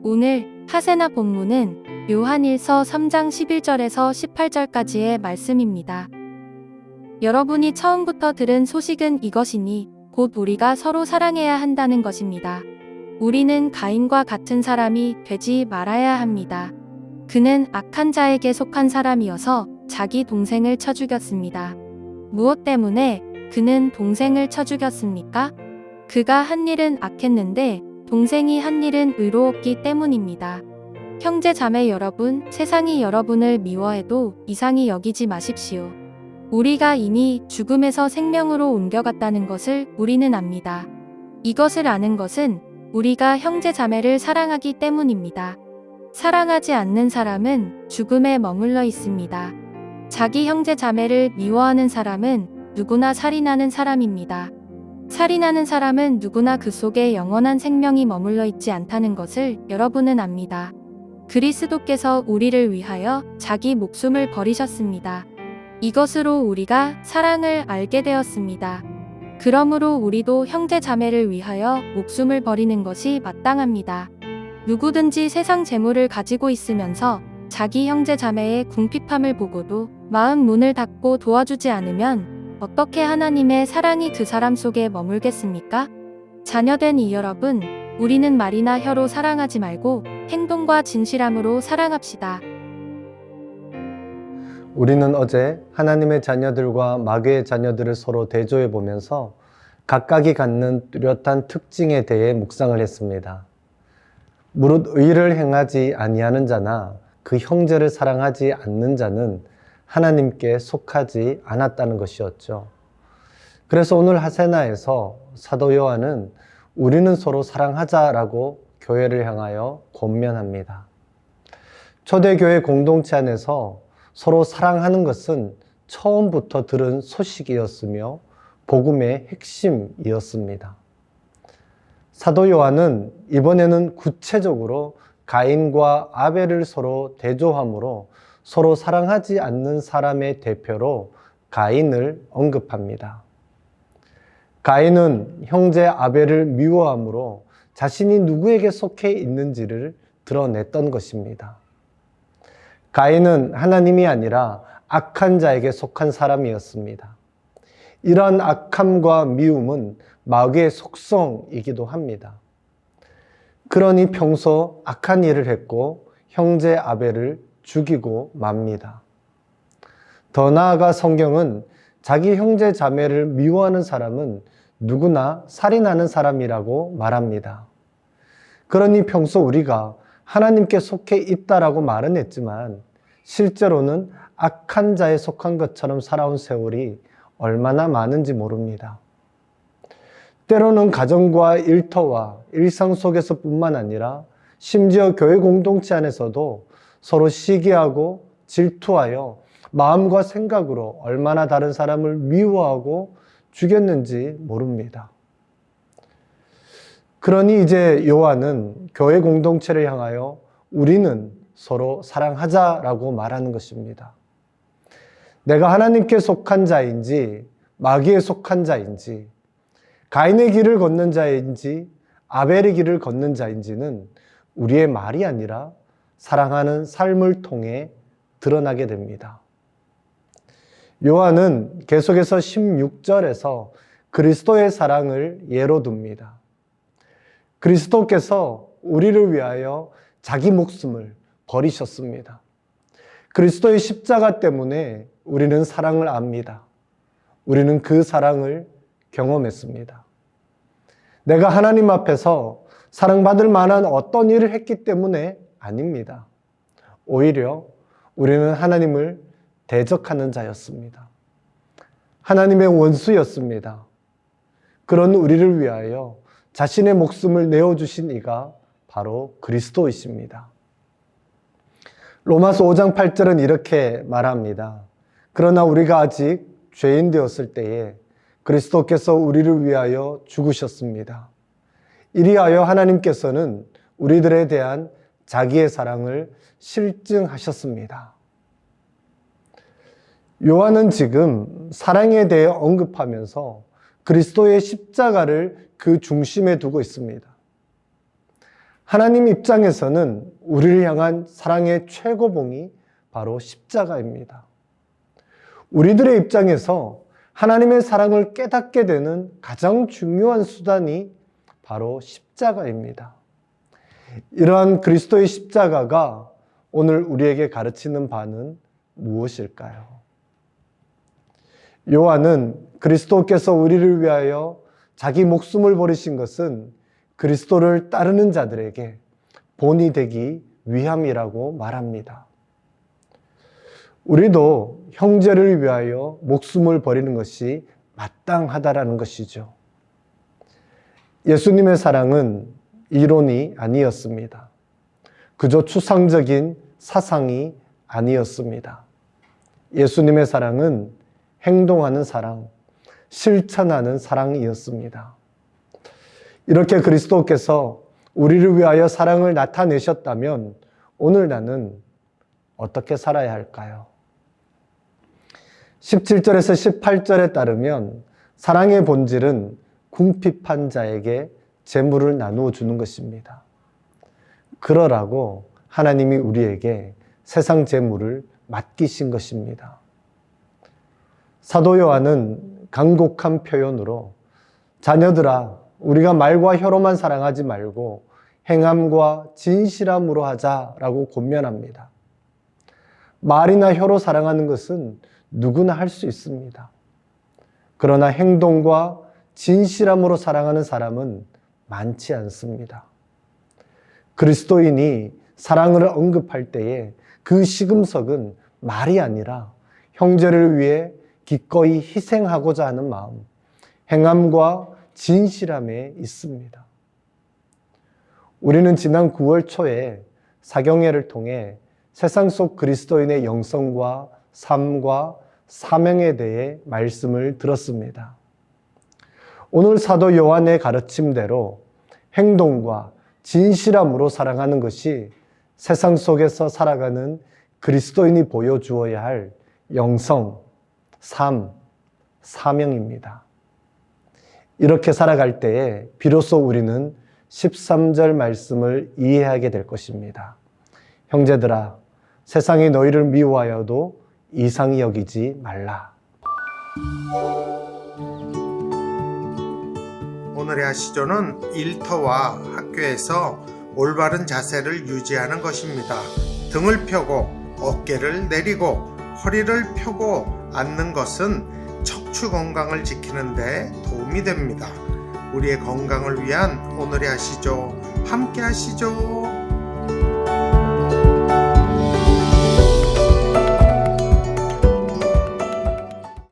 오늘 하세나 본문은 요한일서 3장 11절에서 18절까지의 말씀입니다. 여러분이 처음부터 들은 소식은 이것이니 곧 우리가 서로 사랑해야 한다는 것입니다. 우리는 가인과 같은 사람이 되지 말아야 합니다. 그는 악한 자에게 속한 사람이어서 자기 동생을 쳐 죽였습니다. 무엇 때문에 그는 동생을 쳐 죽였습니까? 그가 한 일은 악했는데 동생이 한 일은 의로웠기 때문입니다. 형제 자매 여러분, 세상이 여러분을 미워해도 이상히 여기지 마십시오. 우리가 이미 죽음에서 생명으로 옮겨갔다는 것을 우리는 압니다. 이것을 아는 것은 우리가 형제 자매를 사랑하기 때문입니다. 사랑하지 않는 사람은 죽음에 머물러 있습니다. 자기 형제 자매를 미워하는 사람은 누구나 살인하는 사람입니다. 살인하는 사람은 누구나 그 속에 영원한 생명이 머물러 있지 않다는 것을 여러분은 압니다. 그리스도께서 우리를 위하여 자기 목숨을 버리셨습니다. 이것으로 우리가 사랑을 알게 되었습니다. 그러므로 우리도 형제 자매를 위하여 목숨을 버리는 것이 마땅합니다. 누구든지 세상 재물을 가지고 있으면서 자기 형제 자매의 궁핍함을 보고도 마음 문을 닫고 도와주지 않으면 어떻게 하나님의 사랑이 그 사람 속에 머물겠습니까? 자녀된 이 여러분, 우리는 말이나 혀로 사랑하지 말고 행동과 진실함으로 사랑합시다. 우리는 어제 하나님의 자녀들과 마귀의 자녀들을 서로 대조해 보면서 각각이 갖는 뚜렷한 특징에 대해 묵상을 했습니다. 무릇 의를 행하지 아니하는 자나 그 형제를 사랑하지 않는 자는 하나님께 속하지 않았다는 것이었죠. 그래서 오늘 하세나에서 사도 요한은 우리는 서로 사랑하자라고 교회를 향하여 권면합니다. 초대교회 공동체 안에서 서로 사랑하는 것은 처음부터 들은 소식이었으며 복음의 핵심이었습니다. 사도 요한은 이번에는 구체적으로 가인과 아벨을 서로 대조함으로 서로 사랑하지 않는 사람의 대표로 가인을 언급합니다. 가인은 형제 아벨을 미워함으로 자신이 누구에게 속해 있는지를 드러냈던 것입니다. 가인은 하나님이 아니라 악한 자에게 속한 사람이었습니다. 이러한 악함과 미움은 마귀의 속성이기도 합니다. 그러니 평소 악한 일을 했고 형제 아벨을 죽이고 맙니다. 더 나아가 성경은 자기 형제 자매를 미워하는 사람은 누구나 살인하는 사람이라고 말합니다. 그러니 평소 우리가 하나님께 속해 있다라고 말은 했지만 실제로는 악한 자에 속한 것처럼 살아온 세월이 얼마나 많은지 모릅니다. 때로는 가정과 일터와 일상 속에서 뿐만 아니라 심지어 교회 공동체 안에서도 서로 시기하고 질투하여 마음과 생각으로 얼마나 다른 사람을 미워하고 죽였는지 모릅니다. 그러니 이제 요한은 교회 공동체를 향하여 우리는 서로 사랑하자라고 말하는 것입니다. 내가 하나님께 속한 자인지 마귀에 속한 자인지 가인의 길을 걷는 자인지 아벨의 길을 걷는 자인지는 우리의 말이 아니라 사랑하는 삶을 통해 드러나게 됩니다. 요한은 계속해서 16절에서 그리스도의 사랑을 예로 듭니다. 그리스도께서 우리를 위하여 자기 목숨을 버리셨습니다. 그리스도의 십자가 때문에 우리는 사랑을 압니다. 우리는 그 사랑을 경험했습니다. 내가 하나님 앞에서 사랑받을 만한 어떤 일을 했기 때문에 아닙니다. 오히려 우리는 하나님을 대적하는 자였습니다. 하나님의 원수였습니다. 그런 우리를 위하여 자신의 목숨을 내어주신 이가 바로 그리스도이십니다. 로마서 5장 8절은 이렇게 말합니다. 그러나 우리가 아직 죄인 되었을 때에 그리스도께서 우리를 위하여 죽으셨습니다. 이리하여 하나님께서는 우리들에 대한 자기의 사랑을 실증하셨습니다. 요한은 지금 사랑에 대해 언급하면서 그리스도의 십자가를 그 중심에 두고 있습니다. 하나님 입장에서는 우리를 향한 사랑의 최고봉이 바로 십자가입니다. 우리들의 입장에서 하나님의 사랑을 깨닫게 되는 가장 중요한 수단이 바로 십자가입니다. 이러한 그리스도의 십자가가 오늘 우리에게 가르치는 바는 무엇일까요? 요한은 그리스도께서 우리를 위하여 자기 목숨을 버리신 것은 그리스도를 따르는 자들에게 본이 되기 위함이라고 말합니다. 우리도 형제를 위하여 목숨을 버리는 것이 마땅하다라는 것이죠. 예수님의 사랑은 이론이 아니었습니다. 그저 추상적인 사상이 아니었습니다. 예수님의 사랑은 행동하는 사랑, 실천하는 사랑이었습니다. 이렇게 그리스도께서 우리를 위하여 사랑을 나타내셨다면 오늘 나는 어떻게 살아야 할까요? 17절에서 18절에 따르면 사랑의 본질은 궁핍한 자에게 재물을 나누어 주는 것입니다. 그러라고 하나님이 우리에게 세상 재물을 맡기신 것입니다. 사도 요한은 간곡한 표현으로 자녀들아, 우리가 말과 혀로만 사랑하지 말고 행함과 진실함으로 하자라고 권면합니다. 말이나 혀로 사랑하는 것은 누구나 할 수 있습니다. 그러나 행동과 진실함으로 사랑하는 사람은 많지 않습니다. 그리스도인이 사랑을 언급할 때에 그 시금석은 말이 아니라 형제를 위해 기꺼이 희생하고자 하는 마음, 행함과 진실함에 있습니다. 우리는 지난 9월 초에 사경회를 통해 세상 속 그리스도인의 영성과 삶과 사명에 대해 말씀을 들었습니다. 오늘 사도 요한의 가르침대로 행동과 진실함으로 사랑하는 것이 세상 속에서 살아가는 그리스도인이 보여주어야 할 영성, 삶, 사명입니다. 이렇게 살아갈 때에 비로소 우리는 13절 말씀을 이해하게 될 것입니다. 형제들아, 세상이 너희를 미워하여도 이상히 여기지 말라. 오늘의 아시조는 일터와 학교에서 올바른 자세를 유지하는 것입니다. 등을 펴고 어깨를 내리고 허리를 펴고 앉는 것은 척추 건강을 지키는 데 도움이 됩니다. 우리의 건강을 위한 오늘의 아시조 함께 하시죠.